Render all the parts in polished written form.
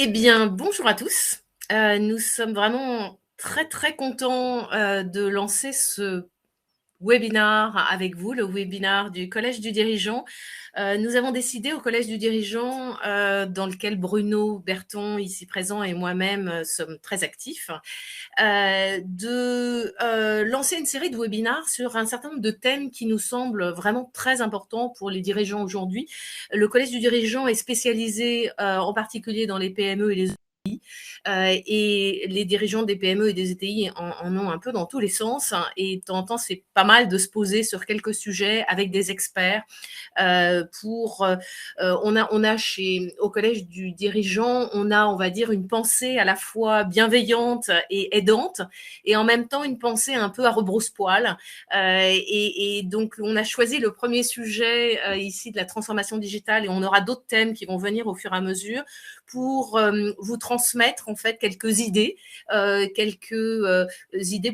Eh bien, bonjour à tous. Nous sommes vraiment très, très contents, de lancer ce webinar avec vous, le webinar du Collège du Dirigeant. Nous avons décidé au Collège du Dirigeant, dans lequel Bruno Berton, ici présent, et moi-même sommes très actifs, de lancer une série de webinars sur un certain nombre de thèmes qui nous semblent vraiment très importants pour les dirigeants aujourd'hui. Le Collège du Dirigeant est spécialisé en particulier dans les PME et les ETI, et les dirigeants des PME et des ETI en ont un peu dans tous les sens, hein, et de temps en temps, c'est pas mal de se poser sur quelques sujets avec des experts on a au Collège du Dirigeant, on va dire, une pensée à la fois bienveillante et aidante, et en même temps une pensée un peu à rebrousse-poil. Et donc, on a choisi le premier sujet ici de la transformation digitale, et on aura d'autres thèmes qui vont venir au fur et à mesure pour vous transmettre en fait quelques idées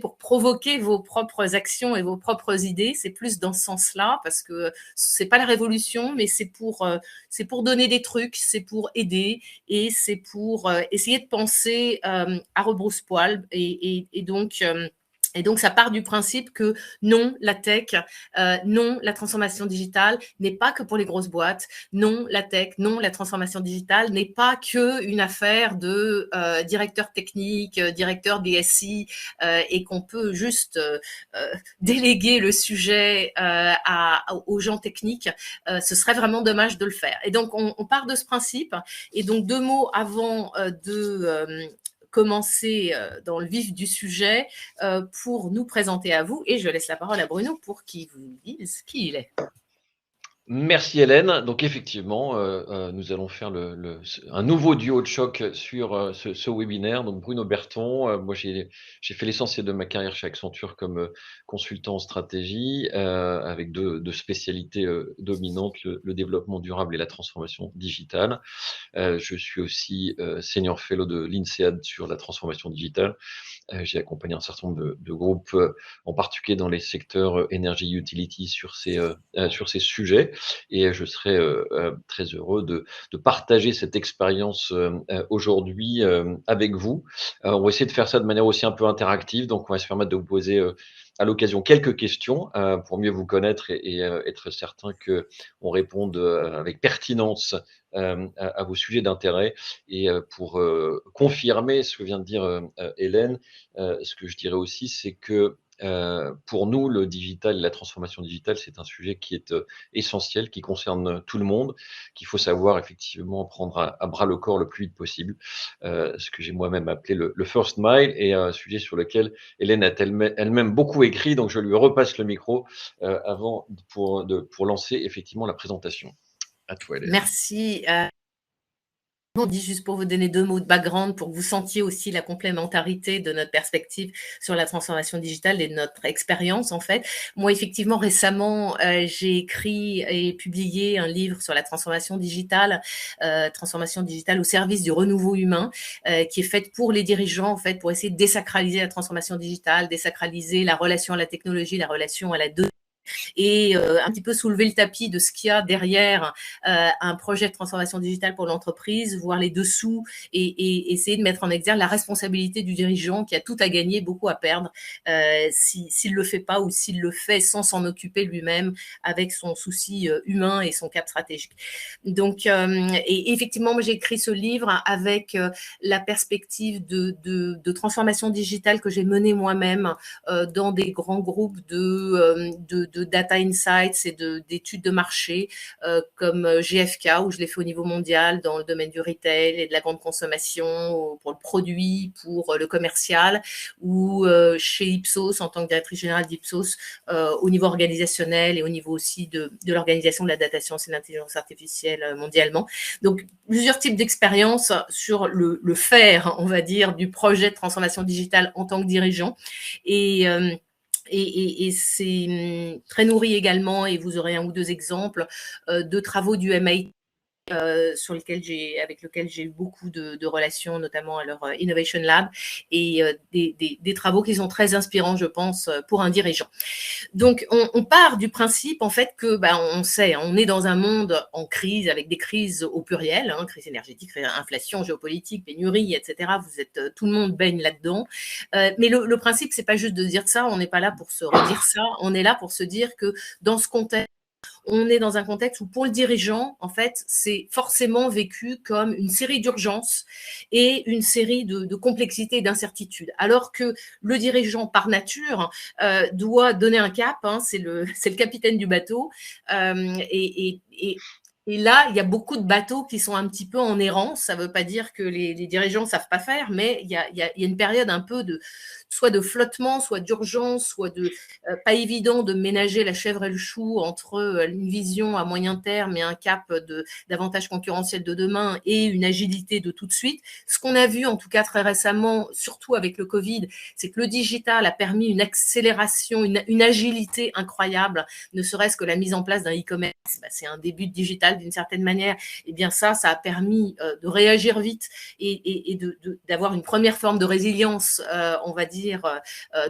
pour provoquer vos propres actions et vos propres idées. C'est plus dans ce sens-là, parce que c'est pas la révolution, mais c'est pour donner des trucs, c'est pour aider, et c'est pour essayer de penser à rebrousse-poil. Et donc, ça part du principe que non, la tech, non, la transformation digitale n'est pas que pour les grosses boîtes. Non, la tech, non, la transformation digitale n'est pas que une affaire de directeur technique, directeur DSI, et qu'on peut juste déléguer le sujet aux gens techniques. Ce serait vraiment dommage de le faire. Et donc, on part de ce principe. Et donc, deux mots avant de commencer dans le vif du sujet pour nous présenter à vous. Et je laisse la parole à Bruno pour qu'il vous dise qui il est. Merci Hélène. Donc effectivement, nous allons faire un nouveau duo de choc sur ce webinaire. Donc Bruno Berton, moi j'ai fait l'essentiel de ma carrière chez Accenture comme consultant en stratégie, avec deux spécialités dominantes, le développement durable et la transformation digitale. Je suis aussi senior fellow de l'INSEAD sur la transformation digitale. J'ai accompagné un certain nombre de groupes, en particulier dans les secteurs énergie utility sur ces sujets. Et je serai très heureux de partager cette expérience aujourd'hui avec vous. On va essayer de faire ça de manière aussi un peu interactive. Donc, on va se permettre de vous poser à l'occasion quelques questions pour mieux vous connaître et être certain qu'on réponde avec pertinence à vos sujets d'intérêt. Et pour confirmer ce que vient de dire Hélène, ce que je dirais aussi, c'est que pour nous, le digital, la transformation digitale, c'est un sujet qui est essentiel, qui concerne tout le monde, qu'il faut savoir effectivement prendre à bras le corps le plus vite possible. Ce que j'ai moi-même appelé le first mile, et un sujet sur lequel Hélène a elle-même beaucoup écrit, donc je lui repasse le micro avant pour lancer effectivement la présentation. À toi, Hélène. Merci. On dit juste pour vous donner deux mots de background, pour que vous sentiez aussi la complémentarité de notre perspective sur la transformation digitale et de notre expérience, en fait. Moi, effectivement, récemment, j'ai écrit et publié un livre sur la transformation digitale au service du renouveau humain, qui est faite pour les dirigeants, en fait, pour essayer de désacraliser la transformation digitale, désacraliser la relation à la technologie, la relation à la donnée, et un petit peu soulever le tapis de ce qu'il y a derrière un projet de transformation digitale pour l'entreprise, voir les dessous, et essayer de mettre en exergue la responsabilité du dirigeant qui a tout à gagner, beaucoup à perdre, s'il le fait pas, ou s'il le fait sans s'en occuper lui-même, avec son souci humain et son cap stratégique. Donc, et effectivement, moi j'ai écrit ce livre avec la perspective de transformation digitale que j'ai menée moi-même dans des grands groupes de data insights et d'études de marché, comme GFK, où je l'ai fait au niveau mondial dans le domaine du retail et de la grande consommation, pour le produit, pour le commercial, ou chez Ipsos en tant que directrice générale d'Ipsos, au niveau organisationnel et au niveau aussi de l'organisation de la data science et de l'intelligence artificielle mondialement. Donc, plusieurs types d'expériences sur le faire, on va dire, du projet de transformation digitale en tant que dirigeant. Et c'est très nourri également, et vous aurez un ou deux exemples de travaux du MIT avec lequel j'ai eu beaucoup de relations, notamment à leur Innovation Lab, et des travaux qui sont très inspirants, je pense, pour un dirigeant. Donc, on part du principe, en fait, que on sait, on est dans un monde en crise, avec des crises au pluriel, crise énergétique, inflation, géopolitique, pénurie, etc. Tout le monde baigne là-dedans. Mais le principe, c'est pas juste de dire ça, on n'est pas là pour se redire ça, on est là pour se dire que dans ce contexte, on est dans un contexte où, pour le dirigeant, en fait, c'est forcément vécu comme une série d'urgences et une série de complexités et d'incertitudes. Alors que le dirigeant, par nature, doit donner un cap, c'est le capitaine du bateau, et là, il y a beaucoup de bateaux qui sont un petit peu en errance. Ça ne veut pas dire que les dirigeants ne savent pas faire, mais il y a une période un peu soit de flottement, soit d'urgence, soit de pas évident de ménager la chèvre et le chou entre une vision à moyen terme et un cap d'avantage concurrentiel de demain et une agilité de tout de suite. Ce qu'on a vu en tout cas très récemment, surtout avec le Covid, c'est que le digital a permis une accélération, une agilité incroyable, ne serait-ce que la mise en place d'un e-commerce. C'est un début de digital d'une certaine manière. Et bien ça a permis de réagir vite et d'avoir une première forme de résilience, on va dire,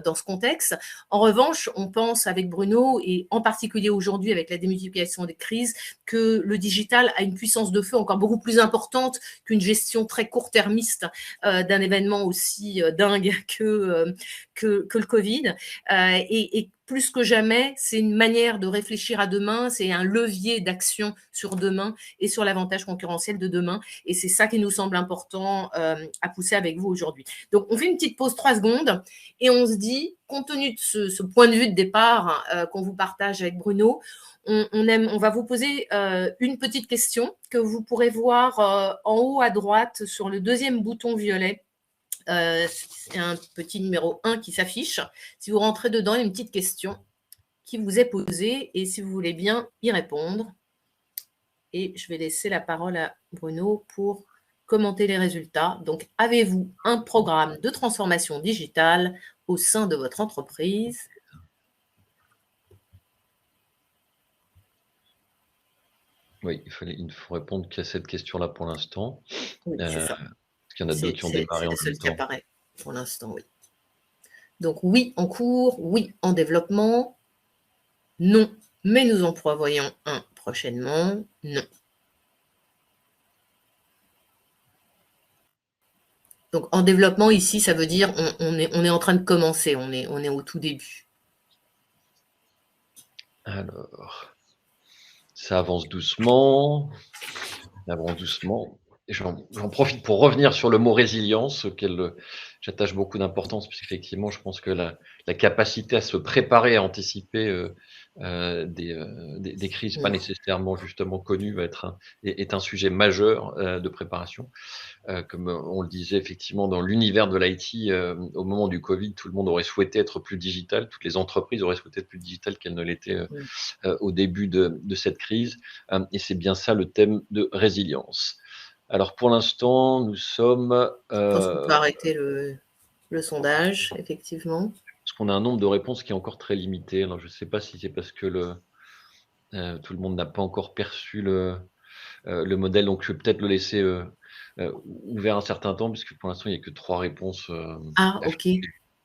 dans ce contexte. En revanche, on pense avec Bruno, et en particulier aujourd'hui avec la démultiplication des crises, que le digital a une puissance de feu encore beaucoup plus importante qu'une gestion très court-termiste d'un événement aussi dingue que le Covid. Et plus que jamais, c'est une manière de réfléchir à demain, c'est un levier d'action sur demain et sur l'avantage concurrentiel de demain. Et c'est ça qui nous semble important à pousser avec vous aujourd'hui. Donc, on fait une petite pause 3 secondes et on se dit, compte tenu de ce point de vue de départ qu'on vous partage avec Bruno, on va vous poser une petite question que vous pourrez voir en haut à droite sur le deuxième bouton violet. C'est un petit numéro 1 qui s'affiche. Si vous rentrez dedans, il y a une petite question qui vous est posée et si vous voulez bien y répondre. Et je vais laisser la parole à Bruno pour commenter les résultats. Donc, avez-vous un programme de transformation digitale au sein de votre entreprise? Oui, il ne faut répondre qu'à cette question-là pour l'instant. Oui, c'est ça. Parce qu'il y en a d'autres qui ont démarré en même temps. C'est le seul qui apparaît pour l'instant, oui. Donc, oui en cours, oui en développement, non, mais nous en prévoyons un prochainement, non. Donc, en développement, ici, ça veut dire on est en train de commencer, on est au tout début. Alors, ça avance doucement. J'en profite pour revenir sur le mot résilience, auquel j'attache beaucoup d'importance, puisqu'effectivement, je pense que la capacité à se préparer, à anticiper des crises pas nécessairement justement connues est un sujet majeur de préparation. Comme on le disait effectivement dans l'univers de l'IT, au moment du Covid, tout le monde aurait souhaité être plus digital, toutes les entreprises auraient souhaité être plus digitales qu'elles ne l'étaient au début de cette crise. Et c'est bien ça le thème de résilience. Alors pour l'instant, nous sommes… Je pense qu'on peut arrêter le sondage, effectivement. Parce qu'on a un nombre de réponses qui est encore très limité. Alors je ne sais pas si c'est parce que tout le monde n'a pas encore perçu le modèle, donc je vais peut-être le laisser ouvert un certain temps, puisque pour l'instant, il n'y a que 3 réponses. Ok.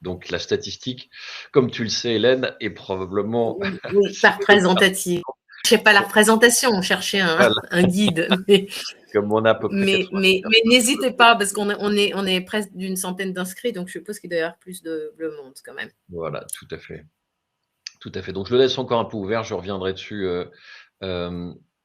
Donc la statistique, comme tu le sais, Hélène, est probablement… Oui, pas représentative. Je ne sais pas la représentation, on cherchait un guide. Comme on a à peu près mais n'hésitez pas, parce qu'on est presque d'une centaine d'inscrits, donc je suppose qu'il doit y avoir plus de monde quand même. Voilà, tout à fait. Tout à fait. Donc je le laisse encore un peu ouvert, je reviendrai dessus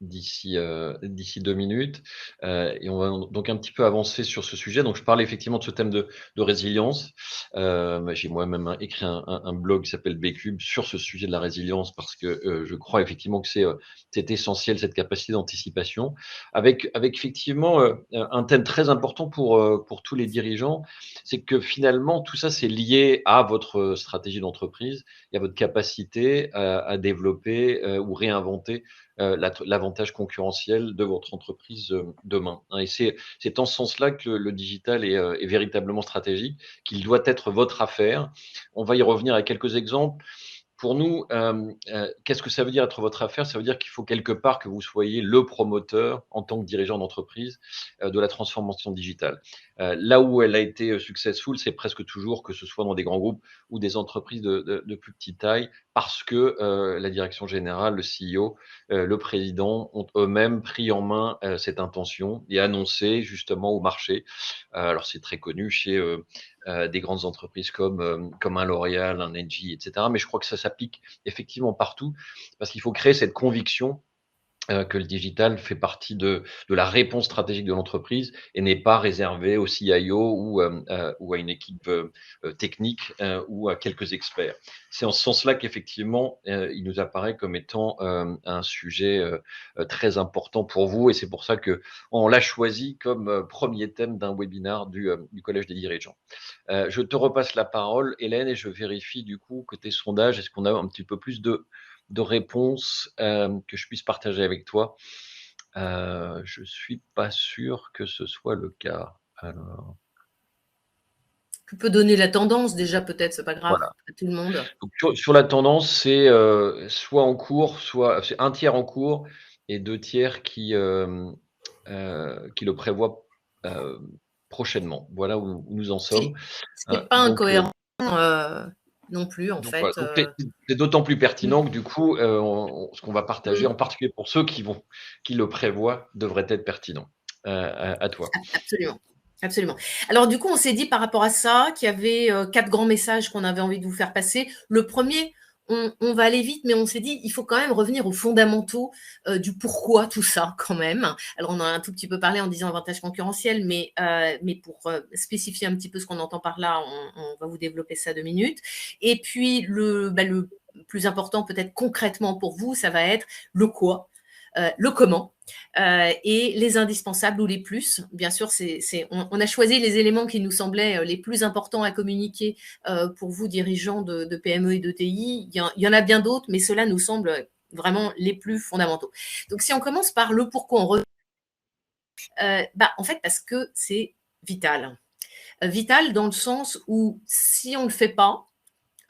d'ici 2 minutes. Et on va donc un petit peu avancer sur ce sujet. Donc je parle effectivement de ce thème de résilience. J'ai moi-même écrit un blog qui s'appelle B-Cube sur ce sujet de la résilience, parce que je crois effectivement que c'est essentiel, cette capacité d'anticipation, avec effectivement un thème très important pour tous les dirigeants, c'est que finalement tout ça c'est lié à votre stratégie d'entreprise et à votre capacité à développer ou réinventer l'avantage concurrentiel de votre entreprise demain. Et c'est en ce sens-là que le digital est véritablement stratégique, qu'il doit être votre affaire. On va y revenir à quelques exemples. Pour nous, qu'est-ce que ça veut dire être votre affaire? Ça veut dire qu'il faut quelque part que vous soyez le promoteur, en tant que dirigeant d'entreprise, de la transformation digitale. Là où elle a été, successful, c'est presque toujours, que ce soit dans des grands groupes ou des entreprises de plus petite taille, parce que, la direction générale, le CEO, le président ont eux-mêmes pris en main, cette intention et annoncé justement au marché. Alors c'est très connu chez, des grandes entreprises comme un L'Oréal, un Engie, etc. Mais je crois que ça s'applique effectivement partout, parce qu'il faut créer cette conviction que le digital fait partie de la réponse stratégique de l'entreprise et n'est pas réservé au CIO ou à une équipe technique ou à quelques experts. C'est en ce sens-là qu'effectivement, il nous apparaît comme étant un sujet très important pour vous, et c'est pour ça que on l'a choisi comme premier thème d'un webinaire du Collège des dirigeants. Je te repasse la parole, Hélène, et je vérifie du coup côté sondage, est-ce qu'on a un petit peu plus de réponses que je puisse partager avec toi. Je suis pas sûr que ce soit le cas. Alors, Tu peux donner la tendance déjà, peut-être, c'est pas grave, voilà. à tout le monde. Donc, sur la tendance, c'est soit en cours, soit c'est un tiers en cours et deux tiers qui le prévoient prochainement. Voilà où nous en sommes. C'est pas Donc, incohérent non plus, en donc voilà, fait. donc c'est d'autant plus pertinent que du coup, ce qu'on va partager, en particulier pour ceux qui le prévoient, devrait être pertinent. À toi. Absolument. Absolument. Alors du coup, on s'est dit par rapport à ça qu'il y avait 4 grands messages qu'on avait envie de vous faire passer. Le premier, on va aller vite, mais on s'est dit, il faut quand même revenir aux fondamentaux du pourquoi tout ça quand même. Alors on en a un tout petit peu parlé en disant avantage concurrentiel, mais pour spécifier un petit peu ce qu'on entend par là, on va vous développer ça 2 minutes. Et puis le plus important peut-être concrètement pour vous, ça va être le quoi. Le comment et les indispensables ou les plus. Bien sûr, on a choisi les éléments qui nous semblaient les plus importants à communiquer pour vous, dirigeants de PME et d'ETI. Il y en a bien d'autres, mais ceux-là nous semblent vraiment les plus fondamentaux. Donc, si on commence par le pourquoi en fait, parce que c'est vital. Vital dans le sens où si on ne le fait pas,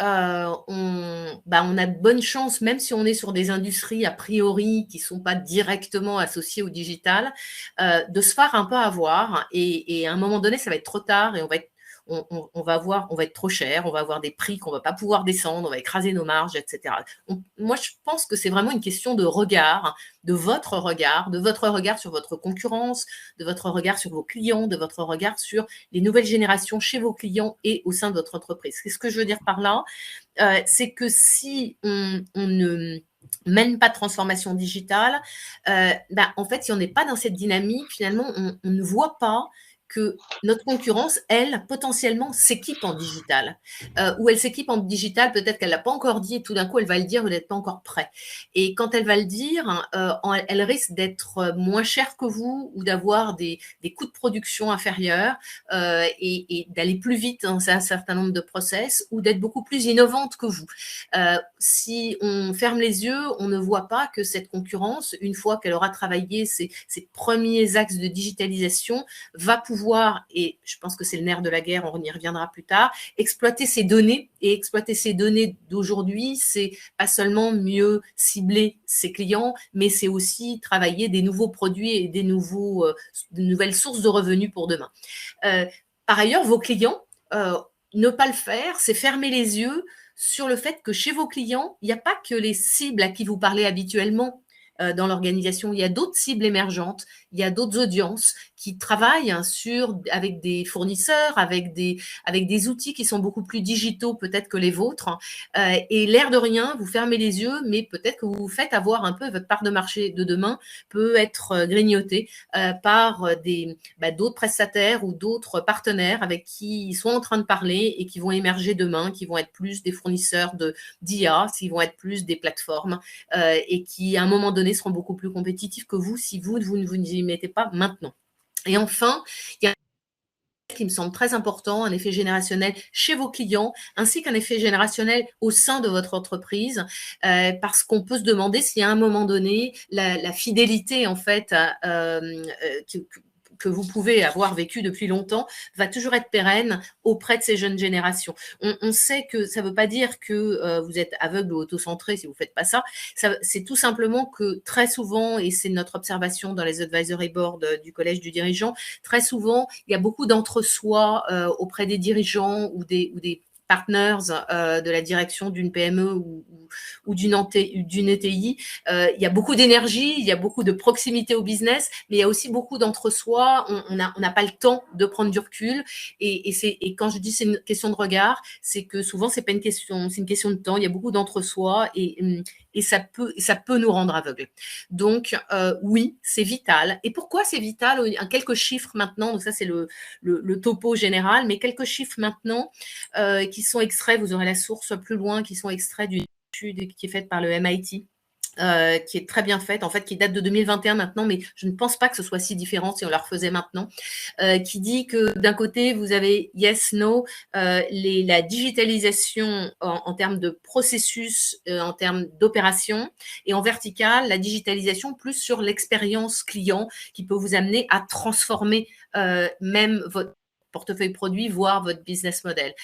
on a de bonnes chances, même si on est sur des industries a priori qui ne sont pas directement associées au digital, de se faire un peu avoir. Et à un moment donné, ça va être trop tard et on va être trop cher, on va avoir des prix qu'on ne va pas pouvoir descendre, on va écraser nos marges, etc. Moi, je pense que c'est vraiment une question de regard, de votre regard sur votre concurrence, de votre regard sur vos clients, de votre regard sur les nouvelles générations chez vos clients et au sein de votre entreprise. Qu'est-ce que je veux dire par là? C'est que si on ne mène pas de transformation digitale, en fait, si on n'est pas dans cette dynamique, finalement, on ne voit pas que notre concurrence, elle, potentiellement, s'équipe en digital. Ou elle s'équipe en digital, peut-être qu'elle ne l'a pas encore dit, et tout d'un coup, elle va le dire, vous n'êtes pas encore prêt. Et quand elle va le dire, elle risque d'être moins chère que vous ou d'avoir des coûts de production inférieurs et d'aller plus vite dans un certain nombre de process ou d'être beaucoup plus innovante que vous. Si on ferme les yeux, on ne voit pas que cette concurrence, une fois qu'elle aura travaillé ses premiers axes de digitalisation, va pouvoir, et je pense que c'est le nerf de la guerre, on y reviendra plus tard, exploiter ces données. Et exploiter ces données d'aujourd'hui, c'est pas seulement mieux cibler ses clients, mais c'est aussi travailler des nouveaux produits et de nouvelles sources de revenus pour demain. Par ailleurs, vos clients, ne pas le faire, c'est fermer les yeux sur le fait que chez vos clients, il n'y a pas que les cibles à qui vous parlez habituellement dans l'organisation, il y a d'autres cibles émergentes, il y a d'autres audiences qui travaillent avec des fournisseurs, avec des outils qui sont beaucoup plus digitaux peut-être que les vôtres. Et l'air de rien, vous fermez les yeux, mais peut-être que vous vous faites avoir un peu, votre part de marché de demain peut être grignotée par d'autres prestataires ou d'autres partenaires avec qui ils sont en train de parler et qui vont émerger demain, qui vont être plus des fournisseurs d'IA, qui vont être plus des plateformes et qui, à un moment donné, seront beaucoup plus compétitifs que vous si vous ne vous y mettez pas maintenant. Et enfin, il y a un qui me semble très important, un effet générationnel chez vos clients, ainsi qu'un effet générationnel au sein de votre entreprise, parce qu'on peut se demander si à un moment donné, la fidélité, en fait, que vous pouvez avoir vécu depuis longtemps va toujours être pérenne auprès de ces jeunes générations. On sait que ça ne veut pas dire que vous êtes aveugle ou autocentré si vous ne faites pas ça. C'est tout simplement que très souvent, et c'est notre observation dans les advisory boards du collège du dirigeant, très souvent, il y a beaucoup d'entre-soi auprès des dirigeants ou des partners de la direction d'une PME ou d'une ETI. Il y a beaucoup d'énergie, il y a beaucoup de proximité au business, mais il y a aussi beaucoup d'entre-soi. On n'a pas le temps de prendre du recul. Et quand je dis c'est une question de regard, c'est que souvent c'est pas une question, c'est une question de temps. Il y a beaucoup d'entre-soi et ça peut nous rendre aveugles. Donc oui, c'est vital. Et pourquoi c'est vital? Quelques chiffres maintenant. Donc ça c'est le topo général, mais quelques chiffres maintenant qui sont extraits. Vous aurez la source plus loin, qui sont extraits d'une étude qui est faite par le MIT. Qui est très bien faite, en fait, qui date de 2021 maintenant, mais je ne pense pas que ce soit si différent si on la refaisait maintenant, qui dit que d'un côté, vous avez yes, no, la digitalisation en termes de processus, en termes d'opération, et en vertical, la digitalisation plus sur l'expérience client qui peut vous amener à transformer même votre portefeuille produit, voire votre business model.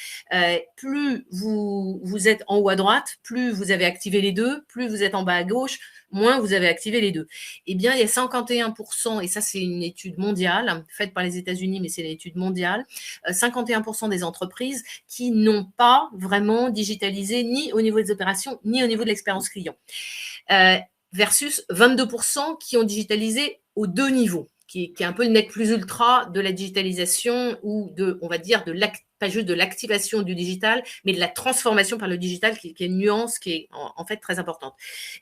Plus vous êtes en haut à droite, plus vous avez activé les deux, plus vous êtes en bas à gauche, moins vous avez activé les deux. Eh bien, il y a 51%, et ça c'est une étude mondiale, faite par les États-Unis, mais c'est une étude mondiale, 51% des entreprises qui n'ont pas vraiment digitalisé ni au niveau des opérations, ni au niveau de l'expérience client. Versus 22% qui ont digitalisé aux deux niveaux. Qui est un peu le nec plus ultra de la digitalisation ou on va dire, pas juste de l'activation du digital, mais de la transformation par le digital, qui est une nuance qui est en fait très importante.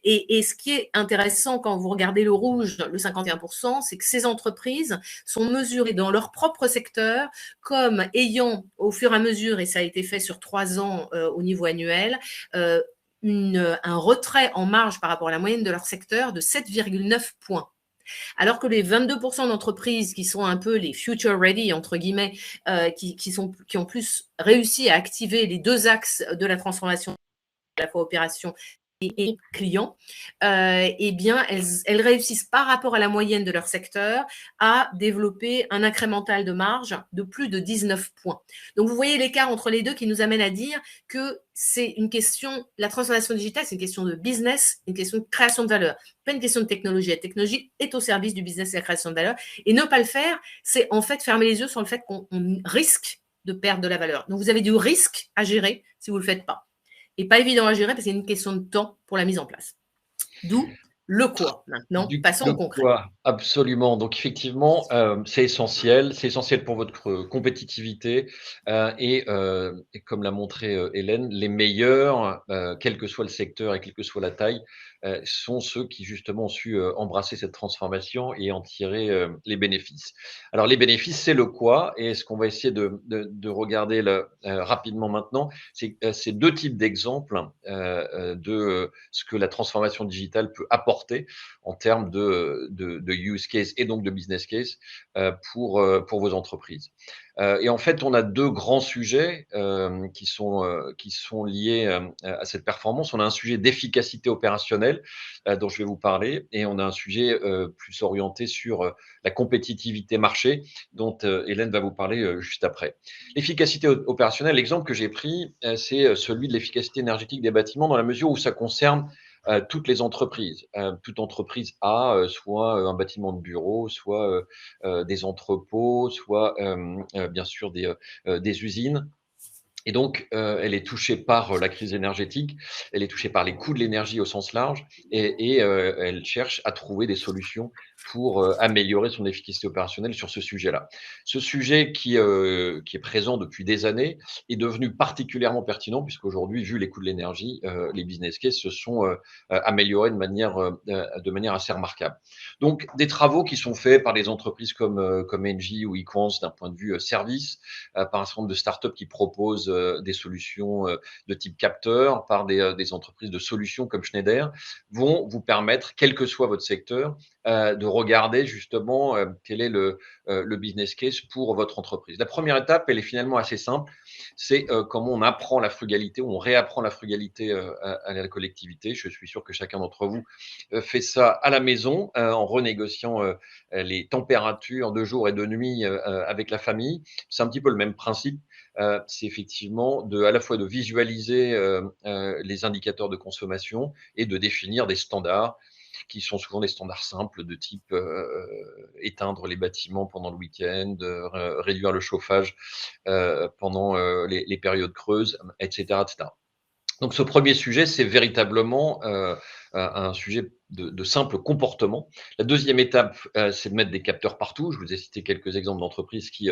Et ce qui est intéressant quand vous regardez le rouge, le 51%, c'est que ces entreprises sont mesurées dans leur propre secteur comme ayant, au fur et à mesure, et ça a été fait sur 3 ans au niveau annuel, un retrait en marge par rapport à la moyenne de leur secteur de 7,9 points. Alors que les 22% d'entreprises qui sont un peu les future ready, entre guillemets, qui ont plus réussi à activer les deux axes de la transformation, à la fois opération et clients, eh bien, elles réussissent par rapport à la moyenne de leur secteur à développer un incrémental de marge de plus de 19 points. Donc, vous voyez l'écart entre les deux qui nous amène à dire que c'est une question, la transformation digitale, c'est une question de business, une question de création de valeur, pas une question de technologie. La technologie est au service du business et de la création de valeur. Et ne pas le faire, c'est en fait fermer les yeux sur le fait qu'on risque de perdre de la valeur. Donc, vous avez du risque à gérer si vous ne le faites pas. Et pas évident à gérer parce qu'il y a une question de temps pour la mise en place. D'où le quoi maintenant. Passons au concret. Quoi, absolument. Donc effectivement, c'est essentiel. C'est essentiel pour votre compétitivité et comme l'a montré Hélène, les meilleurs, quel que soit le secteur et quelle que soit la taille, sont ceux qui justement ont su embrasser cette transformation et en tirer les bénéfices. Alors les bénéfices, c'est le quoi, et ce qu'on va essayer de regarder rapidement maintenant, c'est deux types d'exemples de ce que la transformation digitale peut apporter en termes de use case et donc de business case pour vos entreprises. Et en fait, on a deux grands sujets qui sont liés à cette performance. On a un sujet d'efficacité opérationnelle dont je vais vous parler, et on a un sujet plus orienté sur la compétitivité marché dont Hélène va vous parler juste après. L'efficacité opérationnelle, l'exemple que j'ai pris, c'est celui de l'efficacité énergétique des bâtiments dans la mesure où ça concerne toutes les entreprises. Toute entreprise a soit un bâtiment de bureau, soit des entrepôts, soit bien sûr des usines. Et donc, elle est touchée par la crise énergétique, elle est touchée par les coûts de l'énergie au sens large, et elle cherche à trouver des solutions pour améliorer son efficacité opérationnelle sur ce sujet-là. Ce sujet qui est présent depuis des années est devenu particulièrement pertinent puisqu'aujourd'hui, vu les coûts de l'énergie, les business cases se sont améliorés de manière assez remarquable. Donc, des travaux qui sont faits par des entreprises comme Engie ou Equans d'un point de vue service, par un certain nombre de startups qui proposent des solutions de type capteur, par des entreprises de solutions comme Schneider, vont vous permettre, quel que soit votre secteur, de regarder justement quel est le business case pour votre entreprise. La première étape, elle est finalement assez simple, c'est comment on apprend la frugalité ou on réapprend la frugalité à la collectivité. Je suis sûr que chacun d'entre vous fait ça à la maison en renégociant les températures de jour et de nuit avec la famille. C'est un petit peu le même principe. C'est effectivement à la fois de visualiser les indicateurs de consommation et de définir des standards qui sont souvent des standards simples de type éteindre les bâtiments pendant le week-end, réduire le chauffage pendant les périodes creuses, etc., etc. Donc ce premier sujet, c'est véritablement un sujet de simple comportement. La deuxième étape, c'est de mettre des capteurs partout. Je vous ai cité quelques exemples d'entreprises qui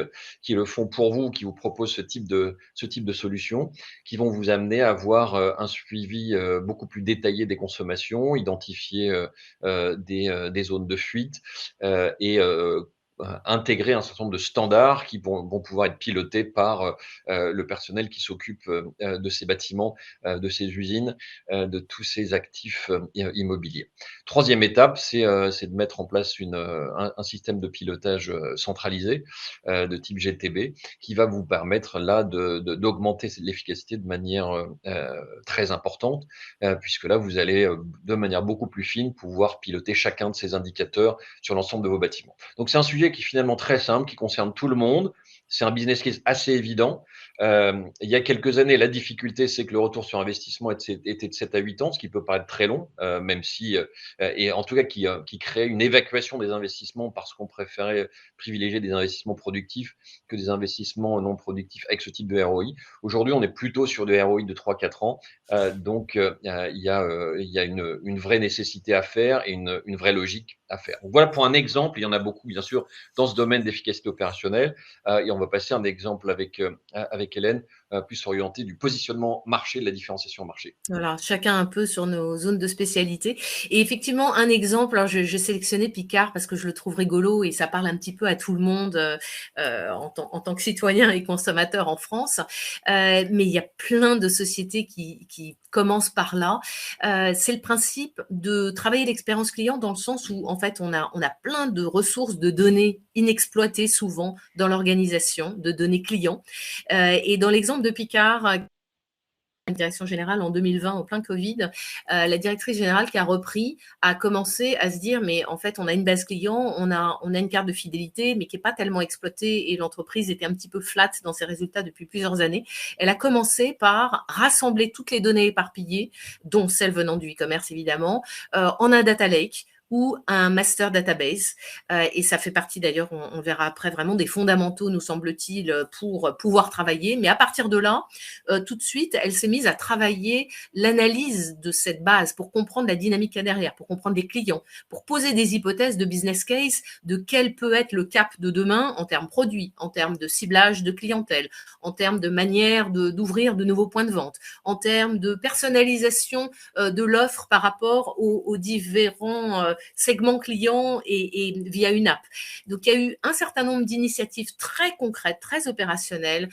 le font pour vous, qui vous proposent ce type de solution, qui vont vous amener à avoir un suivi beaucoup plus détaillé des consommations, identifier des zones de fuite et intégrer un certain nombre de standards qui vont pouvoir être pilotés par le personnel qui s'occupe de ces bâtiments, de ces usines, de tous ces actifs immobiliers. Troisième étape, c'est de mettre en place un système de pilotage centralisé de type GTB qui va vous permettre là d'augmenter l'efficacité de manière très importante, puisque là, vous allez de manière beaucoup plus fine pouvoir piloter chacun de ces indicateurs sur l'ensemble de vos bâtiments. Donc, c'est un sujet qui est finalement très simple, qui concerne tout le monde. C'est un business case assez évident. Il y a quelques années, la difficulté, c'est que le retour sur investissement était de 7 à 8 ans, ce qui peut paraître très long, même si, et en tout cas, qui crée une évacuation des investissements parce qu'on préférait privilégier des investissements productifs que des investissements non productifs avec ce type de ROI. Aujourd'hui, on est plutôt sur des ROI de 3-4 ans. Donc, il y a une vraie nécessité à faire et une vraie logique à faire. Donc, voilà pour un exemple. Il y en a beaucoup, bien sûr, dans ce domaine d'efficacité opérationnelle. Et on va passer un exemple avec Hélène, plus orienté du positionnement marché, de la différenciation marché. Voilà, chacun un peu sur nos zones de spécialité. Et effectivement, un exemple, alors j'ai sélectionné Picard parce que je le trouve rigolo et ça parle un petit peu à tout le monde en tant que citoyen et consommateur en France. Mais il y a plein de sociétés qui commencent par là. C'est le principe de travailler l'expérience client dans le sens où, en fait, on a plein de ressources de données inexploitées souvent dans l'organisation, de données clients. Et dans l'exemple de Picard, direction générale en 2020 au plein Covid, la directrice générale qui a repris a commencé à se dire mais en fait on a une base client, on a une carte de fidélité mais qui est pas tellement exploitée et l'entreprise était un petit peu flat dans ses résultats depuis plusieurs années. Elle a commencé par rassembler toutes les données éparpillées, dont celles venant du e-commerce évidemment, en un data lake ou un master database. Et ça fait partie d'ailleurs, on verra après, vraiment des fondamentaux, nous semble-t-il, pour pouvoir travailler. Mais à partir de là, tout de suite, elle s'est mise à travailler l'analyse de cette base pour comprendre la dynamique qu'il y a derrière, pour comprendre les clients, pour poser des hypothèses de business case de quel peut être le cap de demain en termes produits, en termes de ciblage de clientèle, en termes de manière d'ouvrir de nouveaux points de vente, en termes de personnalisation de l'offre par rapport aux différents segments clients et via une app. Donc, il y a eu un certain nombre d'initiatives très concrètes, très opérationnelles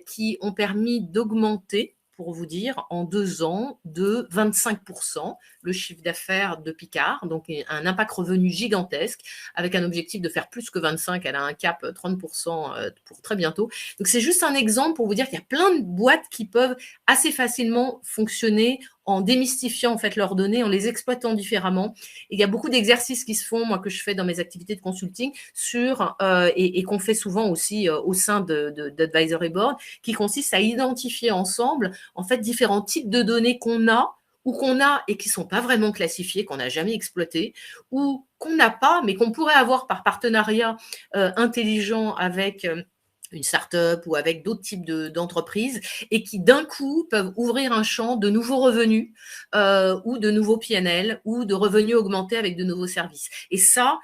qui ont permis d'augmenter, pour vous dire, en 2 ans, de 25% le chiffre d'affaires de Picard, donc un impact revenu gigantesque, avec un objectif de faire plus que 25, elle a un cap 30% pour très bientôt. Donc c'est juste un exemple pour vous dire qu'il y a plein de boîtes qui peuvent assez facilement fonctionner en démystifiant en fait leurs données, en les exploitant différemment. Et il y a beaucoup d'exercices qui se font, moi que je fais dans mes activités de consulting, sur et qu'on fait souvent aussi au sein d'advisory board, qui consiste à identifier ensemble en fait différents types de données qu'on a et qui sont pas vraiment classifiées, qu'on n'a jamais exploitées, ou qu'on n'a pas, mais qu'on pourrait avoir par partenariat intelligent avec une start-up ou avec d'autres types d'entreprises et qui d'un coup peuvent ouvrir un champ de nouveaux revenus ou de nouveaux PNL ou de revenus augmentés avec de nouveaux services. Et ça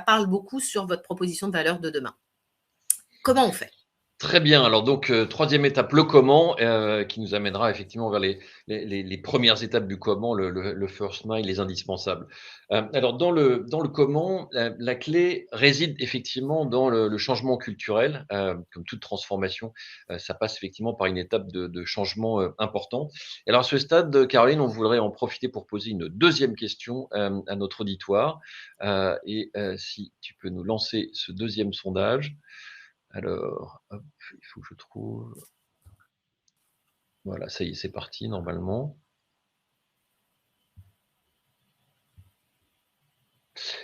parle beaucoup sur votre proposition de valeur de demain. Comment on fait ? Très bien. Alors donc, troisième étape, le comment, qui nous amènera effectivement vers les premières étapes du comment, le first mile, les indispensables. Alors dans le comment, la clé réside effectivement dans le changement culturel. Comme toute transformation, ça passe effectivement par une étape de changement, important. Et alors à ce stade, Caroline, on voudrait en profiter pour poser une deuxième question, à notre auditoire. Si tu peux nous lancer ce deuxième sondage. Alors, hop, il faut que je trouve. Voilà, ça y est, c'est parti normalement.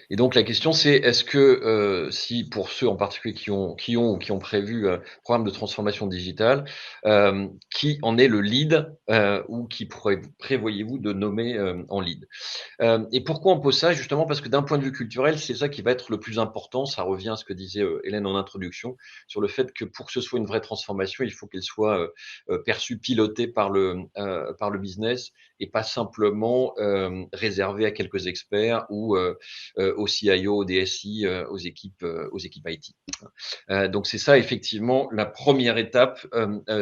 Et donc la question c'est, est-ce que, si pour ceux en particulier qui ont prévu, programme de transformation digitale, qui en est le lead, ou qui prévoyez-vous de nommer, en lead? Et pourquoi on pose ça? Justement parce que d'un point de vue culturel, c'est ça qui va être le plus important. Ça revient à ce que disait, Hélène en introduction, sur le fait que pour que ce soit une vraie transformation, il faut qu'elle soit, perçue, pilotée par le business et pas simplement, réservée à quelques experts ou, aux CIO, aux DSI, aux équipes IT. Donc c'est ça effectivement la première étape,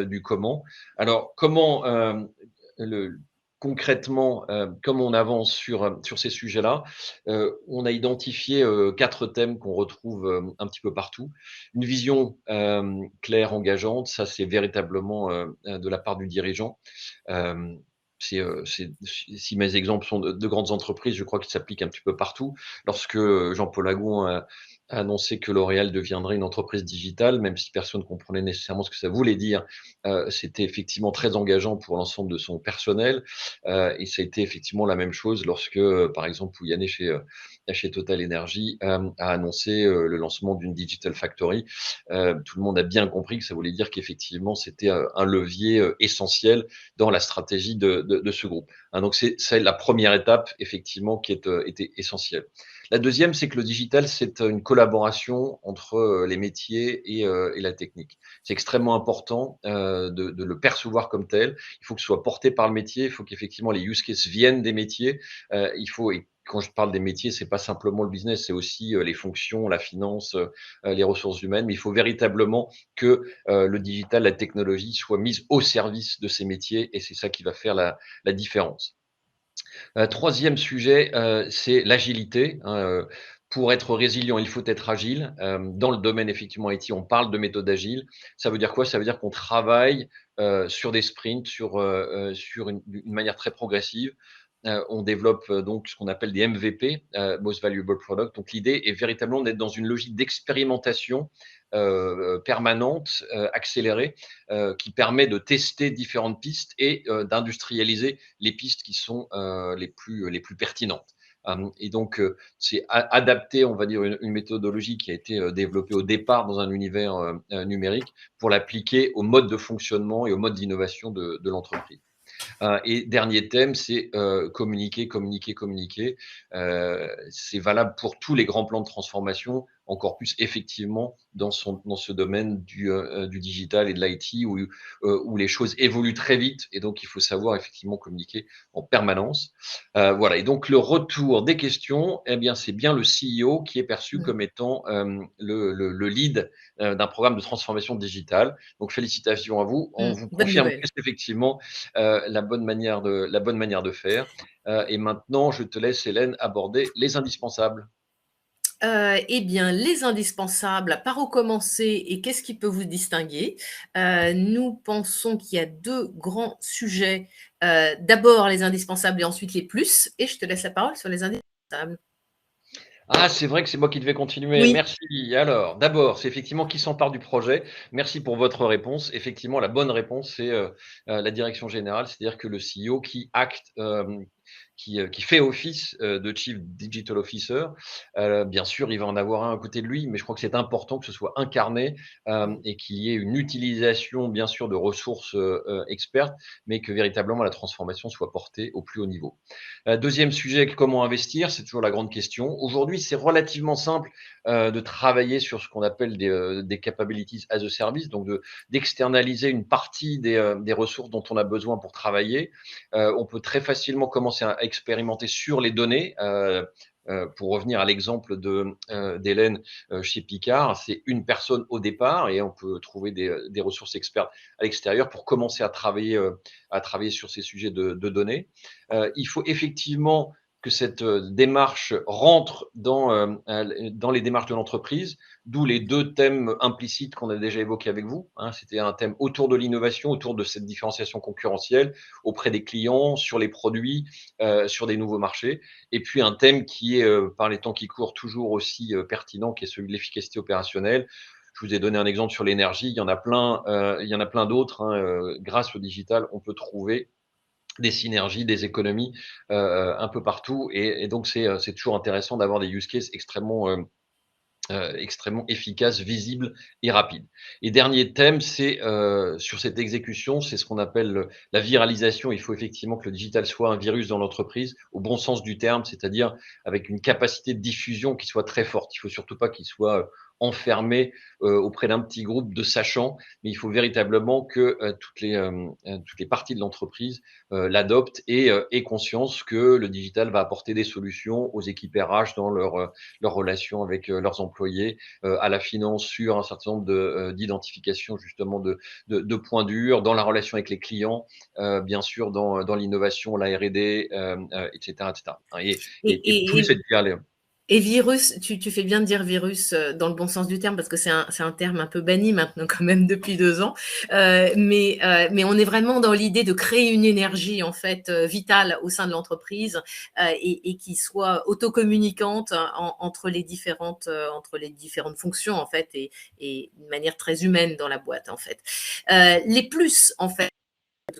du comment. Alors comment, le concrètement, comme on avance sur ces sujets-là, on a identifié, 4 thèmes qu'on retrouve, un petit peu partout. Une vision, claire, engageante, ça c'est véritablement, de la part du dirigeant. Hem, si mes exemples sont de grandes entreprises, je crois qu'ils s'appliquent un petit peu partout. Lorsque, Jean-Paul Agon a annoncé que L'Oréal deviendrait une entreprise digitale, même si personne ne comprenait nécessairement ce que ça voulait dire, c'était effectivement très engageant pour l'ensemble de son personnel. Et ça a été effectivement la même chose lorsque, par exemple, Pouyanné chez Total Energy, a annoncé, le lancement d'une Digital Factory. Tout le monde a bien compris que ça voulait dire qu'effectivement, c'était, un levier, essentiel dans la stratégie de ce groupe. Hein, donc c'est la première étape effectivement qui était essentielle. La deuxième, c'est que le digital, c'est une collaboration entre, les métiers et la technique. C'est extrêmement important, de le percevoir comme tel. Il faut que ce soit porté par le métier, il faut qu'effectivement les use cases viennent des métiers. Et quand je parle des métiers, c'est pas simplement le business, c'est aussi, les fonctions, la finance, les ressources humaines. Mais il faut véritablement que, le digital, la technologie soit mise au service de ces métiers et c'est ça qui va faire la différence. Troisième sujet, c'est l'agilité, hein, pour être résilient, il faut être agile. Dans le domaine effectivement IT, on parle de méthode agile. Ça veut dire quoi? Ça veut dire qu'on travaille, sur des sprints, sur une manière très progressive. On développe, donc ce qu'on appelle des MVP, Most Valuable Product. Donc l'idée est véritablement d'être dans une logique d'expérimentation, permanente, accélérée, qui permet de tester différentes pistes et, d'industrialiser les pistes qui sont, les plus pertinentes. Et donc, c'est adapter, on va dire, une méthodologie qui a été, développée au départ dans un univers, numérique pour l'appliquer au mode de fonctionnement et au mode d'innovation de l'entreprise. Et dernier thème, c'est, communiquer, communiquer, communiquer. C'est valable pour tous les grands plans de transformation, encore plus effectivement dans ce domaine du digital et de l'IT où les choses évoluent très vite et donc il faut savoir effectivement communiquer en permanence. Voilà. Et donc le retour des questions, eh bien, c'est bien le CEO qui est perçu comme étant, le lead, d'un programme de transformation digitale. Donc félicitations à vous. On vous Bonne confirme que nouvelle. c'est effectivement, la bonne manière de faire. Et maintenant, je te laisse, Hélène, aborder les indispensables. Eh bien, les indispensables, par où commencer et qu'est-ce qui peut vous distinguer? Nous pensons qu'il y a 2 grands sujets, d'abord les indispensables et ensuite les plus et je te laisse la parole sur les indispensables. Ah, c'est vrai que c'est moi qui devais continuer. Oui. Merci. Alors, d'abord, c'est effectivement qui s'empare du projet. Merci pour votre réponse. Effectivement, la bonne réponse, c'est, la direction générale, c'est-à-dire que le CEO qui acte, qui fait office, de Chief Digital Officer. Bien sûr, il va en avoir un à côté de lui, mais je crois que c'est important que ce soit incarné, et qu'il y ait une utilisation, bien sûr, de ressources, expertes, mais que véritablement la transformation soit portée au plus haut niveau. Deuxième sujet, comment investir? C'est toujours la grande question. Aujourd'hui, c'est relativement simple, de travailler sur ce qu'on appelle des capabilities as a service, donc d'externaliser une partie des ressources dont on a besoin pour travailler. On peut très facilement commencer à expérimenter sur les données, Pour revenir à l'exemple d'Hélène chez Picard, c'est une personne au départ et on peut trouver des ressources expertes à l'extérieur pour commencer à travailler sur ces sujets de données. Il faut effectivement que cette démarche rentre dans les démarches de l'entreprise, d'où les deux thèmes implicites qu'on a déjà évoqués avec vous. C'était un thème autour de l'innovation, autour de cette différenciation concurrentielle auprès des clients, sur les produits, sur des nouveaux marchés. Et puis un thème qui est, par les temps qui courent, toujours aussi pertinent, qui est celui de l'efficacité opérationnelle. Je vous ai donné un exemple sur l'énergie, il y en a plein d'autres. Grâce au digital, on peut trouver des synergies, des économies un peu partout. Et donc, c'est toujours intéressant d'avoir des use cases extrêmement efficaces, visibles et rapides. Et dernier thème, c'est sur cette exécution, c'est ce qu'on appelle la viralisation. Il faut effectivement que le digital soit un virus dans l'entreprise, au bon sens du terme, c'est-à-dire avec une capacité de diffusion qui soit très forte. Il faut surtout pas qu'il soit enfermé auprès d'un petit groupe de sachants, mais il faut véritablement que toutes les parties de l'entreprise l'adoptent et aient conscience que le digital va apporter des solutions aux équipes RH dans leur relation avec leurs employés, à la finance sur un certain nombre d'identifications justement de points durs, dans la relation avec les clients, bien sûr dans l'innovation, la R&D, etc., etc. Et plus cette Et virus, tu fais bien de dire virus dans le bon sens du terme, parce que c'est un terme un peu banni maintenant quand même depuis 2 ans. Mais on est vraiment dans l'idée de créer une énergie en fait vitale au sein de l'entreprise et qui soit autocommunicante entre les différentes fonctions en fait et d'une manière très humaine dans la boîte en fait. Les plus en fait.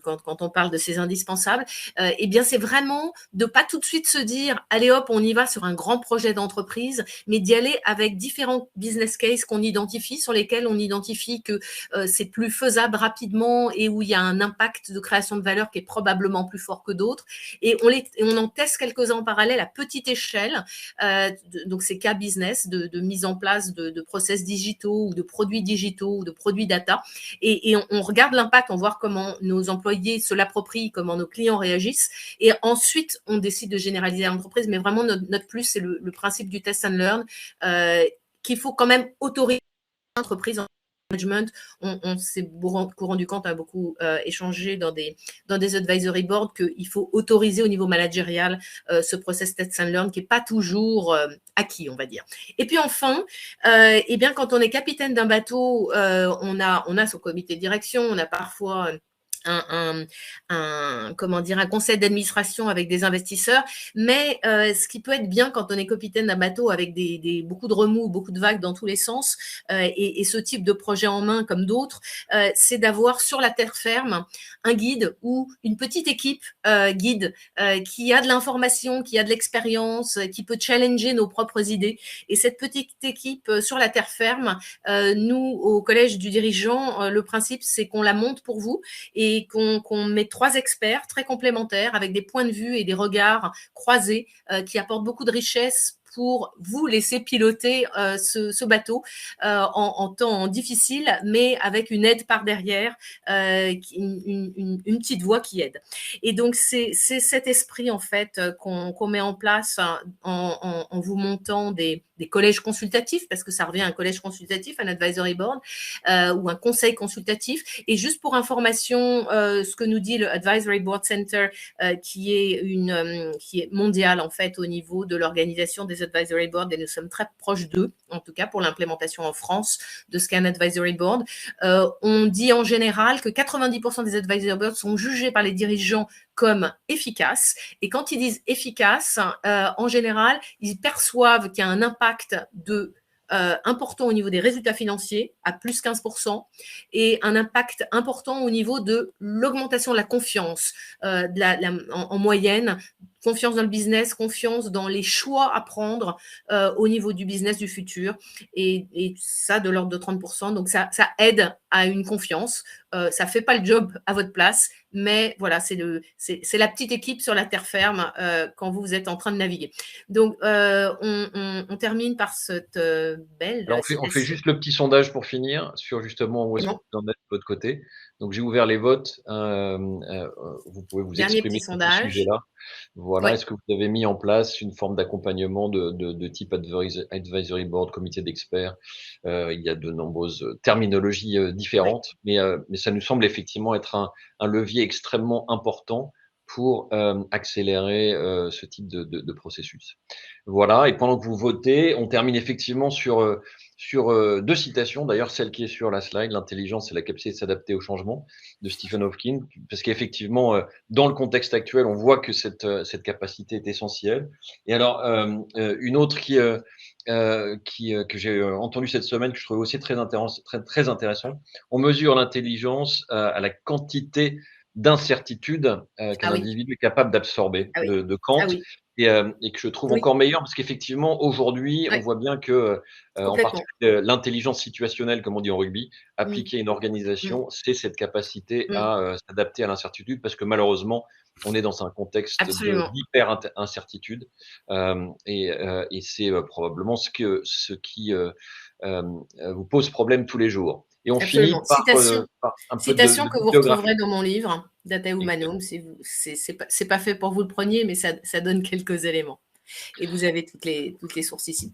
Quand on parle de ces indispensables, eh bien, c'est vraiment de pas tout de suite se dire, allez hop, on y va sur un grand projet d'entreprise, mais d'y aller avec différents business cases qu'on identifie, sur lesquels on identifie que c'est plus faisable rapidement et où il y a un impact de création de valeur qui est probablement plus fort que d'autres. Et on en teste quelques-uns en parallèle à petite échelle. Donc, c'est cas business de mise en place de process digitaux ou de produits digitaux ou de produits data. Et on regarde l'impact, on voit comment nos employés se l'approprient, comment nos clients réagissent. Et ensuite, on décide de généraliser l'entreprise. Mais vraiment, notre plus, c'est le principe du test and learn qu'il faut quand même autoriser l'entreprise en management. On s'est rendu compte, on a beaucoup échangé dans des advisory boards qu'il faut autoriser au niveau managérial ce process test and learn qui n'est pas toujours acquis, on va dire. Et puis enfin, eh bien, quand on est capitaine d'un bateau, on a son comité de direction, on a parfois un conseil d'administration avec des investisseurs, mais ce qui peut être bien quand on est capitaine d'un bateau avec beaucoup de remous, beaucoup de vagues dans tous les sens, et ce type de projet en main comme d'autres, c'est d'avoir sur la terre ferme un guide ou une petite équipe guide qui a de l'information, qui a de l'expérience, qui peut challenger nos propres idées. Et cette petite équipe sur la terre ferme, nous, au collège du dirigeant, le principe, c'est qu'on la monte pour vous et qu'on met 3 experts très complémentaires avec des points de vue et des regards croisés qui apportent beaucoup de richesse pour vous laisser piloter ce bateau en temps difficile, mais avec une aide par derrière, une petite voix qui aide. Et donc, c'est cet esprit, en fait, qu'on met en place en vous montant des collèges consultatifs, parce que ça revient à un collège consultatif, un advisory board, ou un conseil consultatif. Et juste pour information, ce que nous dit le Advisory Board Center, qui est mondial, en fait, au niveau de l'organisation des advisory boards, et nous sommes très proches d'eux, en tout cas pour l'implémentation en France de ce qu'est un advisory board. On dit en général que 90% des advisory boards sont jugés par les dirigeants comme efficaces. Et quand ils disent efficaces, en général, ils perçoivent qu'il y a un impact important au niveau des résultats financiers, à plus 15%, et un impact important au niveau de l'augmentation de la confiance, en moyenne, confiance dans le business, confiance dans les choix à prendre au niveau du business du futur, et ça de l'ordre de 30%. Donc ça aide à une confiance. Ça ne fait pas le job à votre place, mais voilà, c'est la petite équipe sur la terre ferme quand vous êtes en train de naviguer. Donc, on termine par cette belle... Alors, on fait juste le petit sondage pour finir sur justement où est-ce que vous en êtes de votre côté. Donc, j'ai ouvert les votes. Vous pouvez vous exprimer sur ce sujet-là. Voilà. Ouais, Est-ce que vous avez mis en place une forme d'accompagnement de type advisory board, comité d'experts? Il y a de nombreuses terminologies ouais. différentes, mais ça nous semble effectivement être un levier extrêmement important pour accélérer ce type de processus. Voilà. Et pendant que vous votez, on termine effectivement sur 2 citations. D'ailleurs, celle qui est sur la slide, l'intelligence et la capacité de s'adapter au changement, de Stephen Hawking, parce qu'effectivement, dans le contexte actuel, on voit que cette capacité est essentielle. Et alors, une autre que j'ai entendue cette semaine, que je trouve aussi très intéressant. On mesure l'intelligence à la quantité d'incertitude qu'un Ah oui, individu est capable d'absorber, ah oui, de Kant, ah oui, et que je trouve oui, encore meilleur parce qu'effectivement, aujourd'hui, on ouais, voit bien que, en complètement. particulier, l'intelligence situationnelle, comme on dit en rugby, Mmh, appliquée à une mmh, organisation, c'est cette capacité mmh. à s'adapter à l'incertitude parce que malheureusement, on est dans un contexte Absolument, d'hyper incertitude, et c'est probablement ce qui vous pose problème tous les jours. Et on finit absolument. Citation par un peu citation de que vous bibliographie. retrouverez dans mon livre, Data Humanum. C'est pas fait pour vous le preniez, mais ça donne quelques éléments. Et vous avez toutes les sources ici.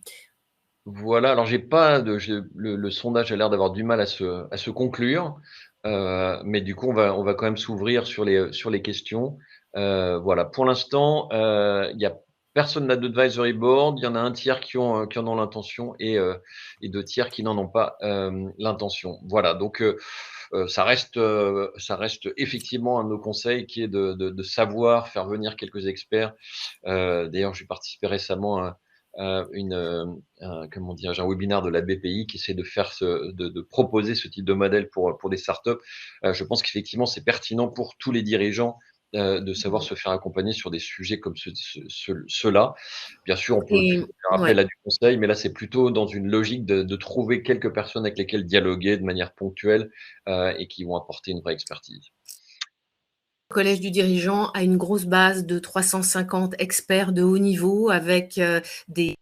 Voilà, alors j'ai pas de j'ai le sondage a l'air d'avoir du mal à se conclure, mais du coup, on va quand même s'ouvrir sur les questions. Voilà, pour l'instant, il y a personne n'a d'advisory board. Il y en a un tiers qui en ont l'intention et 2 tiers qui n'en ont pas, l'intention. Voilà, donc ça reste effectivement un de nos conseils qui est de savoir faire venir quelques experts. D'ailleurs, j'ai participé récemment à comment dirais-je, un webinaire de la BPI qui essaie de proposer ce type de modèle pour des startups. Je pense qu'effectivement, c'est pertinent pour tous les dirigeants de savoir se faire accompagner sur des sujets comme ceux-là. Bien sûr, on peut Et faire appel ouais. à du conseil, mais là, c'est plutôt dans une logique de trouver quelques personnes avec lesquelles dialoguer de manière ponctuelle et qui vont apporter une vraie expertise. Le collège du dirigeant a une grosse base de 350 experts de haut niveau avec des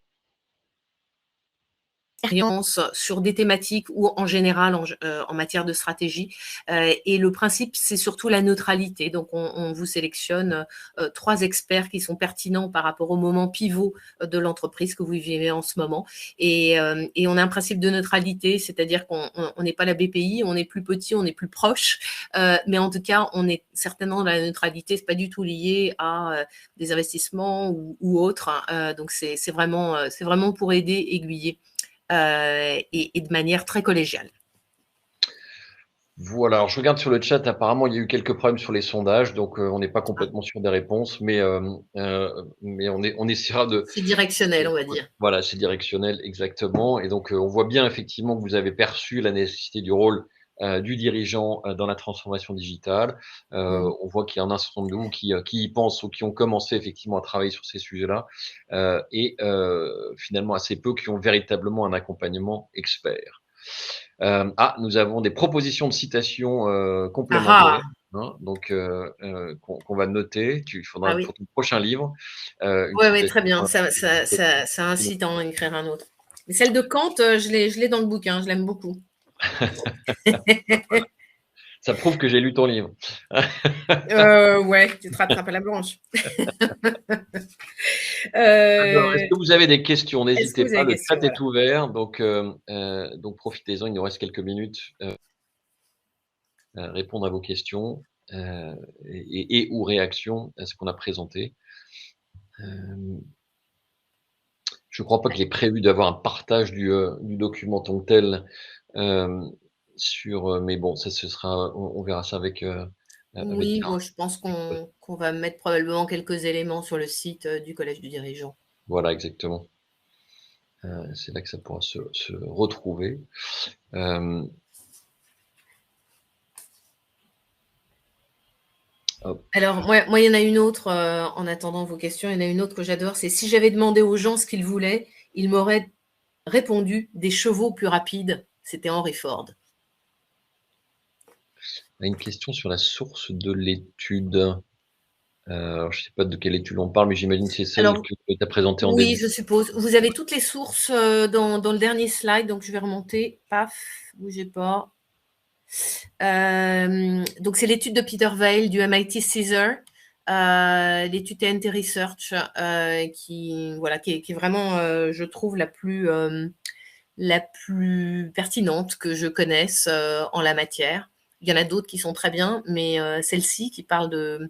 expérience sur des thématiques ou en général en matière de stratégie. Et le principe, c'est surtout la neutralité. Donc, on vous sélectionne 3 experts qui sont pertinents par rapport au moment pivot de l'entreprise que vous vivez en ce moment. Et on a un principe de neutralité, c'est-à-dire qu'on n'est pas la BPI, on est plus petit, on est plus proche, mais en tout cas, on est certainement dans la neutralité. C'est pas du tout lié à des investissements ou autres. Donc, c'est vraiment pour aider, aiguiller et de manière très collégiale. Voilà, alors je regarde sur le chat, apparemment il y a eu quelques problèmes sur les sondages, donc on n'est pas complètement sûr des réponses, mais on essaiera C'est directionnel, on va ouais, dire. voilà, c'est directionnel exactement. Et donc on voit bien effectivement que vous avez perçu la nécessité du rôle du dirigeant dans la transformation digitale. Mm. On voit qu'il y a un certain nombre de vous qui y pensent ou qui ont commencé effectivement à travailler sur ces sujets-là, et finalement assez peu qui ont véritablement un accompagnement expert. Nous avons des propositions de citations Ah complémentaires, ah, hein, donc qu'on va noter. Il ah faudra oui. pour ton prochain livre une Ouais, ouais, citation. très bien. Ça incite à en écrire un autre. Mais celle de Kant, je l'ai dans le bouquin, je l'aime beaucoup. Ça prouve que j'ai lu ton livre. Ouais, tu te rattrapes à la blanche. Alors, est-ce Euh, que vous avez des questions? Est-ce que N'hésitez vous avez pas, des le questions? chat Voilà. est ouvert, donc profitez-en, il nous reste quelques minutes répondre à vos questions et ou réactions à ce qu'on a présenté. Je ne crois pas qu'il est prévu d'avoir un partage du document en tant que tel, mais bon, ça ce sera on verra ça avec Oui, Gérard. bon, je pense qu'on va mettre probablement quelques éléments sur le site du Collège du dirigeant. Voilà, exactement. C'est là que ça pourra se retrouver. Hop. Alors, moi, il y en a une autre, en attendant vos questions, il y en a une autre que j'adore, c'est si j'avais demandé aux gens ce qu'ils voulaient, ils m'auraient répondu des chevaux plus rapides. C'était Henry Ford. On a une question sur la source de l'étude. Je ne sais pas de quelle étude on parle, mais j'imagine que c'est celle Alors, que tu as présentée en oui, début. je suppose. Vous avez toutes les sources dans le dernier slide, donc je vais remonter. Paf, bougez pas. Donc, c'est l'étude de Peter Vail du MIT Caesar. l'étude TNT Research, qui est vraiment, je trouve, la plus pertinente que je connaisse en la matière. Il y en a d'autres qui sont très bien, mais celle-ci qui parle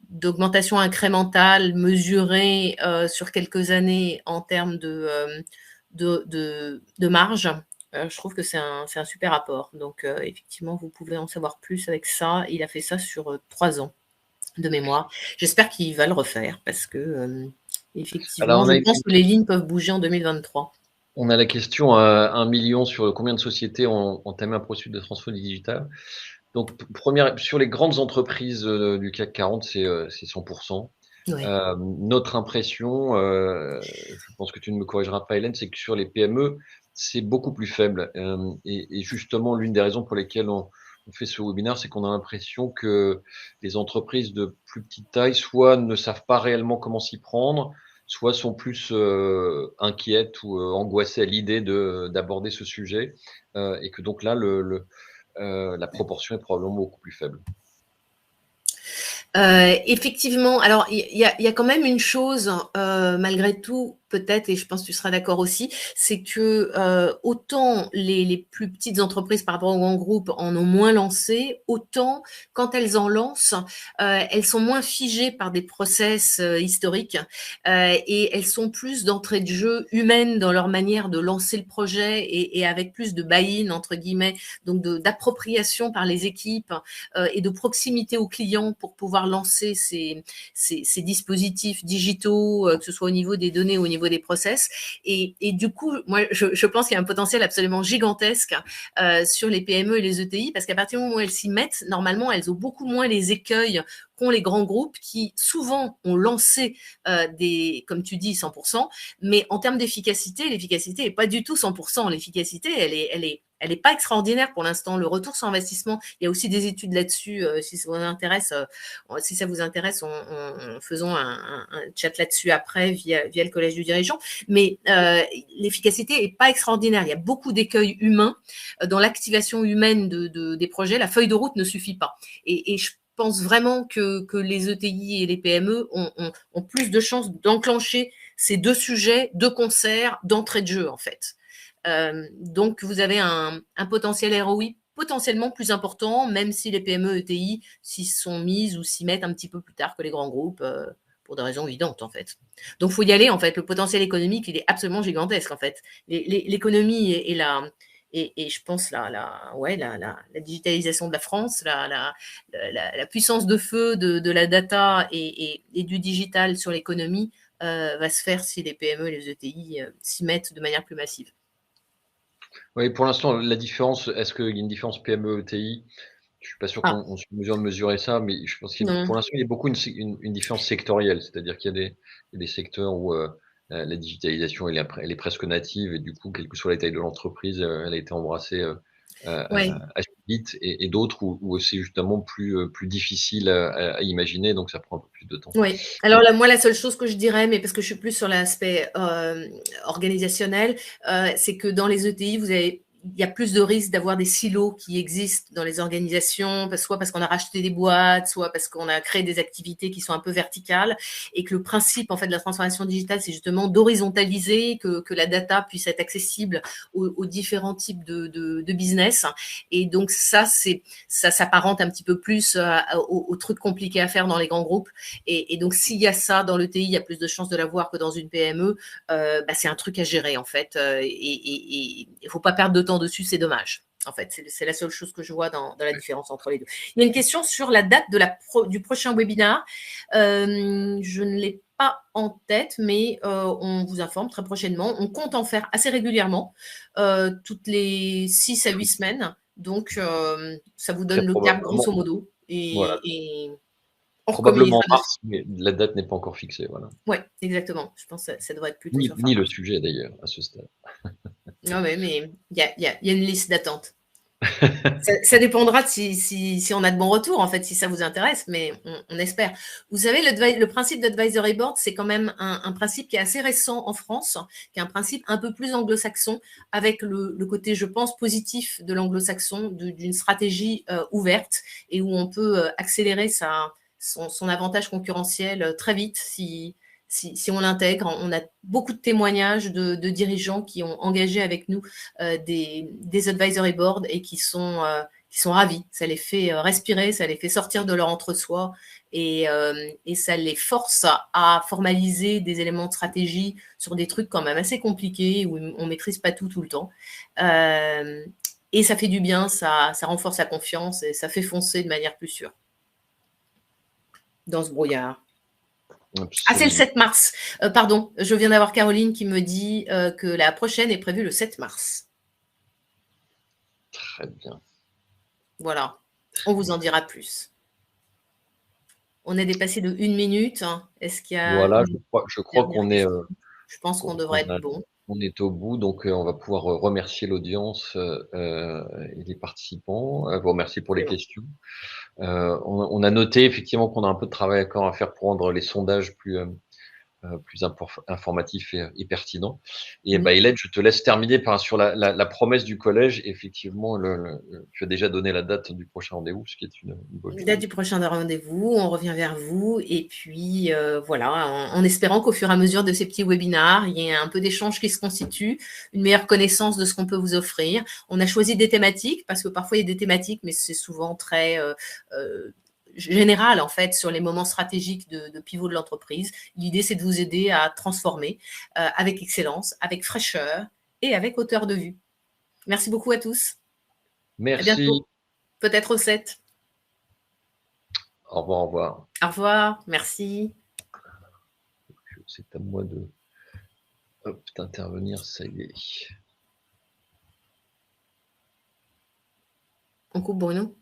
d'augmentation incrémentale mesurée sur quelques années en termes de marge, je trouve que c'est un super rapport. Donc, effectivement, vous pouvez en savoir plus avec ça. Il a fait ça sur 3 ans de mémoire. J'espère qu'il va le refaire parce que, Alors, effectivement, je pense que les lignes peuvent bouger en 2023. on a la question à 1 million sur combien de sociétés ont entamé un processus de transformation digitale. Donc, sur les grandes entreprises du CAC 40, c'est 100%. Ouais. Notre impression, je pense que tu ne me corrigeras pas, Hélène, c'est que sur les PME, c'est beaucoup plus faible. Et justement, l'une des raisons pour lesquelles on fait ce webinaire, c'est qu'on a l'impression que les entreprises de plus petite taille, soit ne savent pas réellement comment s'y prendre, soit sont plus inquiètes ou angoissées à l'idée d'aborder ce sujet, et que donc là, la proportion est probablement beaucoup plus faible. Effectivement, alors il y a quand même une chose, malgré tout, peut-être, et je pense que tu seras d'accord aussi, c'est que autant les plus petites entreprises par rapport aux grands groupes en ont moins lancé, autant quand elles en lancent, elles sont moins figées par des process historiques et elles sont plus d'entrée de jeu humaine dans leur manière de lancer le projet et avec plus de buy-in, entre guillemets, donc d'appropriation par les équipes et de proximité aux clients pour pouvoir lancer ces dispositifs digitaux, que ce soit au niveau des données ou au niveau des process. Et du coup, moi, je pense qu'il y a un potentiel absolument gigantesque sur les PME et les ETI, parce qu'à partir du moment où elles s'y mettent, normalement, elles ont beaucoup moins les écueils qu'ont les grands groupes qui, souvent, ont lancé comme tu dis, 100%, mais en termes d'efficacité, l'efficacité n'est pas du tout 100%. L'efficacité, elle est pas extraordinaire pour l'instant. Le retour sur investissement, il y a aussi des études là-dessus. Si ça vous intéresse, faisons un chat là-dessus après via le collège du dirigeant. Mais l'efficacité est pas extraordinaire. Il y a beaucoup d'écueils humains dans l'activation humaine des projets. La feuille de route ne suffit pas. Et je pense vraiment que les ETI et les PME ont plus de chances d'enclencher ces deux sujets de concert, d'entrée de jeu en fait. Donc, vous avez un potentiel ROI potentiellement plus important, même si les PME ETI s'y sont mises ou s'y mettent un petit peu plus tard que les grands groupes, pour des raisons évidentes, en fait. Donc, il faut y aller, en fait. Le potentiel économique, il est absolument gigantesque, en fait. L'économie et je pense la digitalisation de la France, la puissance de feu de la data et du digital sur l'économie va se faire si les PME et les ETI s'y mettent de manière plus massive. Oui, pour l'instant, la différence, est-ce qu'il y a une différence PME-ETI? Je suis pas sûr qu'on soit en mesure de mesurer ça, mais je pense pour l'instant, il y a beaucoup une différence sectorielle, c'est-à-dire qu'il y a des secteurs où la digitalisation elle est presque native et du coup, quelle que soit la taille de l'entreprise, elle a été embrassée assez vite, et d'autres où c'est justement plus difficile à imaginer, donc ça prend un peu plus de temps. Oui. Alors là, moi, la seule chose que je dirais, mais parce que je suis plus sur l'aspect organisationnel, c'est que dans les ETI, il y a plus de risques d'avoir des silos qui existent dans les organisations, soit parce qu'on a racheté des boîtes, soit parce qu'on a créé des activités qui sont un peu verticales, et que le principe en fait de la transformation digitale, c'est justement d'horizontaliser, que la data puisse être accessible aux différents types de business. Et donc ça s'apparente un petit peu plus aux trucs compliqués à faire dans les grands groupes. Et donc s'il y a ça dans l'ETI, il y a plus de chances de l'avoir que dans une PME. C'est un truc à gérer en fait, et il faut pas perdre de temps dessus, c'est dommage. En fait, c'est la seule chose que je vois dans la différence entre les deux. Il y a une question sur la date du prochain webinaire. Je ne l'ai pas en tête, mais on vous informe très prochainement. On compte en faire assez régulièrement, toutes les 6 à 8 semaines. Donc, ça vous donne le cap grosso modo. Voilà. Et on Probablement en recommuniquera mars, mais la date n'est pas encore fixée. Voilà. Oui, exactement. Je pense que ça devrait être plutôt sur fin Ni le mars. sujet d'ailleurs, à ce stade. Non, mais il y a une liste d'attente. Ça dépendra de si on a de bons retours, en fait, si ça vous intéresse, mais on espère. Vous savez, le principe d'Advisory Board, c'est quand même un principe qui est assez récent en France, qui est un principe un peu plus anglo-saxon, avec le côté, je pense, positif de l'anglo-saxon, d'une stratégie ouverte, et où on peut accélérer son avantage concurrentiel très vite si on l'intègre. On a beaucoup de témoignages de dirigeants qui ont engagé avec nous des advisory boards et qui sont ravis. Ça les fait respirer, ça les fait sortir de leur entre-soi et ça les force à formaliser des éléments de stratégie sur des trucs quand même assez compliqués où on maîtrise pas tout le temps. Et ça fait du bien, ça renforce la confiance et ça fait foncer de manière plus sûre dans ce brouillard. Absolument. Ah, c'est le 7 mars. Pardon, je viens d'avoir Caroline qui me dit que la prochaine est prévue le 7 mars. Très bien. Voilà, on vous en dira plus. On est dépassé de 1 minute. Est-ce qu'il y a Voilà, je crois qu'on est, je pense qu'on devrait être bon. on est au bout, donc on va pouvoir remercier l'audience et les participants. Vous remercier pour les questions. On a noté effectivement qu'on a un peu de travail encore à faire pour rendre les sondages plus informatif et pertinent. Et Hélène, je te laisse terminer sur la promesse du collège. Effectivement, tu as déjà donné la date du prochain rendez-vous, ce qui est une bonne chose. Date du prochain rendez-vous, on revient vers vous. Et puis, voilà, en espérant qu'au fur et à mesure de ces petits webinars, il y ait un peu d'échange qui se constitue, une meilleure connaissance de ce qu'on peut vous offrir. On a choisi des thématiques, parce que parfois il y a des thématiques, mais c'est souvent très général en fait sur les moments stratégiques de pivot de l'entreprise. L'idée, c'est de vous aider à transformer avec excellence, avec fraîcheur et avec hauteur de vue. Merci beaucoup à tous. Merci. À bientôt. Peut-être au 7. Au revoir, au revoir. Au revoir, merci. C'est à moi d'intervenir, ça y est. On coupe Bruno.